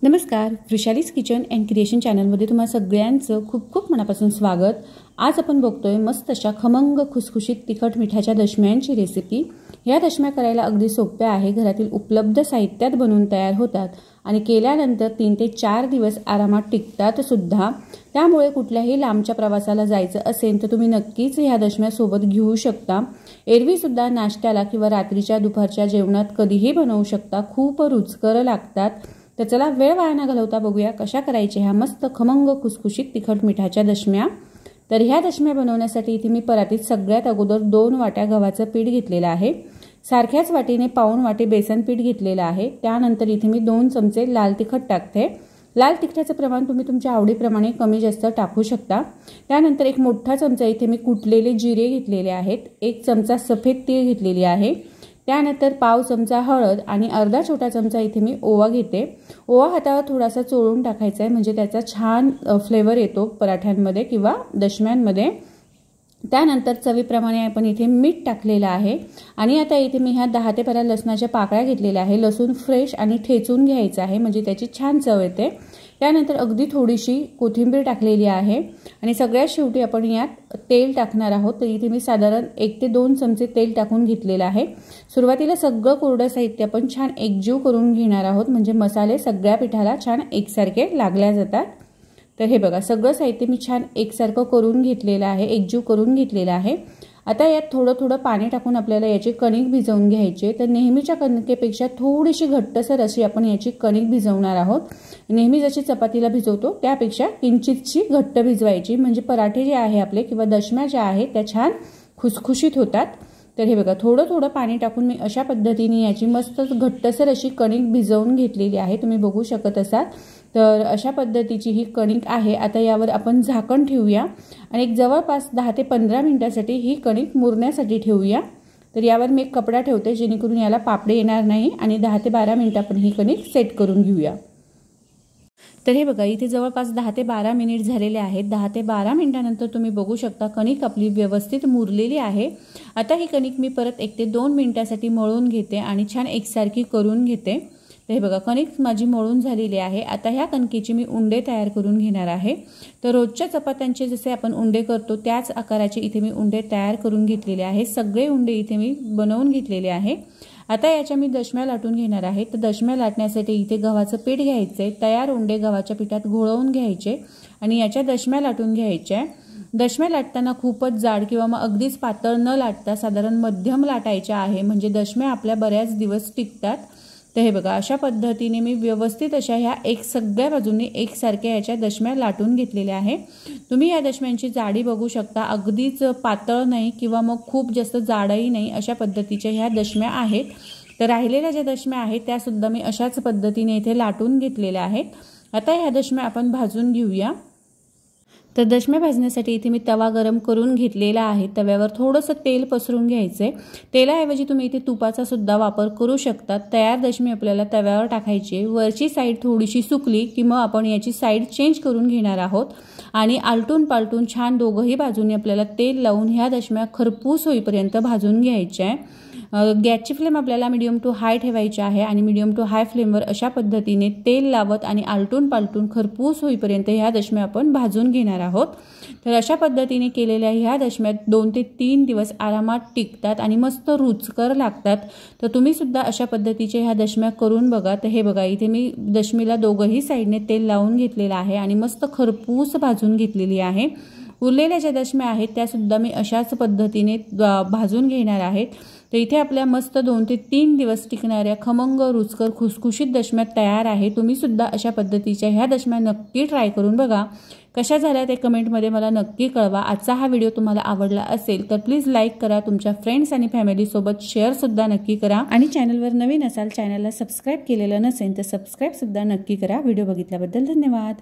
नमस्कार, वृषालीज kitchen and creation चॅनलमध्ये तुम्हा सगळ्यांचं खूप खूप मनापासून स्वागत। आज आपण बघतोय मस्त अशा खमंग खुसखुशीत तिखट मिठाच्या दशम्यांची रेसिपी। या दशम्या करायला अगदी सोप्या आहे, घरातील उपलब्ध साहित्यात बनवून तयार होतात आणि केल्यानंतर 3 ते 4 दिवस आरामात टिकतात सुद्धा। त्यामुळे कुठल्याही लांबच्या प्रवासाला जायचं असेल तर तुम्ही नक्कीच ह्या दशम्या सोबत घेऊ शकता। एरवी सुद्धा नाश्त्याला किंवा रात्रीच्या दुपारच्या जेवणात कधीही बनवू शकता, खूप रुचकर लागतात। तर चला वेळ वाया न घालवता बघूया कशा करायच्या ह्या मस्त खमंग खुसखुशीत तिखट मिठाच्या दशम्या। तर ह्या दशम्या बनवण्यासाठी इथे मी परातीत सगळ्यात अगोदर 2 वाट्या गव्हाचं पीठ घेतलेलं आहे। सारख्याच वाटीने पाऊण वाटी बेसन पीठ घेतलेलं आहे। त्यानंतर इथे मी 2 चमचे लाल तिखट टाकते। लाल तिखटाचं प्रमाण तुम्ही तुमच्या आवडीप्रमाणे कमी जास्त टाकू शकता। त्यानंतर एक मोठा चमचा इथे मी कुटलेले जिरे घेतलेले आहेत। 1 चमचा सफेद तीळ घेतलेली आहे। त्यानंतर पाव चमचा हळद आणि अर्धा छोटा चमचा इथे मी ओवा घेते। ओवा हातावर थोडासा चोळून टाकायचा आहे, म्हणजे त्याचा छान फ्लेवर येतो पराठ्यांमध्ये किंवा दशम्यांमध्ये। त्यानंतर चवीप्रमाणे आपण इथे मीठ टाकलेलं आहे आणि आता इथे मी ह्या 10 ते 12 लसणाच्या पाकळ्या घेतलेल्या आहे। लसूण फ्रेश आणि ठेचून घ्यायचं आहे, म्हणजे त्याची छान चव येते। त्यानंतर अगदी थोडीशी कोथिंबीर टाकलेली आहे आणि सगळ्यात शेवटी आपण यात तेल टाकणार आहोत। तर इथे मी साधारण 1 ते 2 चमचे तेल टाकून घेतलेलं आहे। सुरुवातीला सगळं कोरडं साहित्य आपण छान एकजीव करून घेणार आहोत, म्हणजे मसाले सगळ्या पिठाला छान एकसारखे लागल्या जातात। तर हे बघा, सगळं साहित्य मी छान एकसारखं करून घेतलेलं आहे, एकजीव करून घेतलेलं आहे। आता यात थोडं थोडं पाणी टाकून आपल्याला याची कणिक भिजवून घ्यायची। तर नेहमीच्या कणकेपेक्षा थोडीशी घट्टसर अशी आपण याची कणिक भिजवणार आहोत। नेहमी जशी चपातीला भिजवतो त्यापेक्षा किंचितशी घट्ट भिजवायची, म्हणजे पराठे जे आहे आपले किंवा दशम्या ज्या आहेत त्या छान खुसखुशीत होतात। तर हे बघा, थोडं थोडं पाणी टाकून मी अशा पद्धतीने याची मस्त घट्टसर अशी कणिक भिजवून घेतलेली आहे, तुम्ही बघू शकत असाल। तर अशा पद्धतीची ही कणिक आहे। आता यावर आपण झाकण ठेवूया आणि एक जवळपास 10 ते 15 मिनिटांसाठी ही कणिक मुरण्यासाठी ठेवूया। तर यावर मी एक कपडा ठेवते, जेणेकरून याला पापडे येणार नाही आणि 10 ते 12 मिनिट आपण ही कणिक सेट करून घेऊया। तर हे बघा, इथे जवळपास 10 ते 12 मिनिट झालेले आहेत। 10 ते 12 मिनिटांनंतर तुम्ही बघू शकता कणिक आपली व्यवस्थित मुरलेली आहे। आता ही कणिक मी परत 1 ते 2 मिनिटांसाठी मळून घेते आणि छान एकसारखी करून घेते। तर हे बघा, कणिक माझी मळून झालेली आहे। आता ह्या कणकेचे मी उंडे तयार करून घेणार आहे। तर रोजच्या चपात्यांचे जसे आपण उंडे करतो त्याच आकाराचे इथे मी उंडे तयार करून घेतलेले आहे। सगळे उंडे इथे मी बनवून घेतलेले आहे। आता याच्या मी दशम्या लाटून घेणार आहे। तर दशम्या लाटण्यासाठी इथे गव्हाचं पीठ घ्यायचे, तयार उंडे गव्हाच्या पिठात घोळवून घ्यायचे आणि याच्या दशम्या लाटून घ्यायच्या। दशम्या लाटताना खूपच जाड किंवा मग अगदीच पातळ न लाटता साधारण मध्यम लाटायच्या आहे, म्हणजे दशम्या आपल्या बऱ्याच दिवस टिकतात। तर हे बघा, अशा पद्धतीने मी व्यवस्थित अशा ह्या सगळ्या बाजूंनी एकसारख्या याच्या दशम्या लाटून घेतलेल्या आहे। तुम्ही या दशम्यांची जाडी बघू शकता, अगदीच पातळ नाही किंवा मग खूप जास्त जाडही नाही, अशा पद्धतीच्या ह्या दशम्या आहेत। तर राहिलेल्या ज्या दशम्या आहेत त्या सुद्धा मी अशाच पद्धतीने इथे लाटून घेतलेल्या आहेत। आता ह्या दशम्या आपण भाजून घेऊया। तर दशम्या भाजण्यासाठी इथे मी तवा गरम करून घेतलेला आहे। तव्यावर थोडंसं तेल पसरून घ्यायचं आहे। तेलाऐवजी तुम्ही इथे तुपाचा सुद्धा वापर करू शकता। तयार दशमी आपल्याला तव्यावर टाकायची, वरची साईड थोडीशी सुकली की मग आपण याची साईड चेंज करून घेणार आहोत आणि आलटून पालटून छान दोघंही बाजूने आपल्याला तेल लावून ह्या दशम्या खरपूस होईपर्यंत भाजून घ्यायच्या आहे। गॅसची फ्लेम आपल्याला मीडियम टू हाय ठेवायची आहे आणि मीडियम टू हाय फ्लेमवर अशा पद्धतीने तेल लावत आणि आलटून पालटून खरपूस होईपर्यंत ह्या दशम्या आपण भाजून घेणार आहोत। तर अशा पद्धतीने केलेल्या ह्या दशम्या 2 ते 3 दिवस आरामात टिकतात आणि मस्त रुचकर लागतात। तर तुम्ही सुद्धा अशा पद्धतीचे ह्या दशम्या करून बघा। तर हे बघा, इथे मी दशमीला दोघंही साईडने तेल लावून घेतलेलं आहे आणि मस्त खरपूस भाजून घेतलेली आहे। उरलेल्या ज्या दशम्या आहेत त्या सुद्धा मी अशाच पद्धतीने भाजून घेणार आहेत। तर इथे आपल्या मस्त 2 ते 3 दिवस टिकणाऱ्या खमंग रुचकर खुसखुशीत दशम्या तयार आहे। तुम्ही सुद्धा अशा पद्धतीच्या ह्या दशम्या नक्की ट्राय करून बघा। कशा झाल्या ते कमेंटमध्ये मला नक्की कळवा। आजचा हा व्हिडिओ तुम्हाला आवडला असेल तर प्लीज लाईक करा, तुमच्या फ्रेंड्स आणि फॅमिलीसोबत शेअर सुद्धा नक्की करा आणि चॅनलवर नवीन असाल, चॅनलला सबस्क्राईब केलेलं नसेल तर सबस्क्राईब सुद्धा नक्की करा। व्हिडिओ बघितल्याबद्दल धन्यवाद।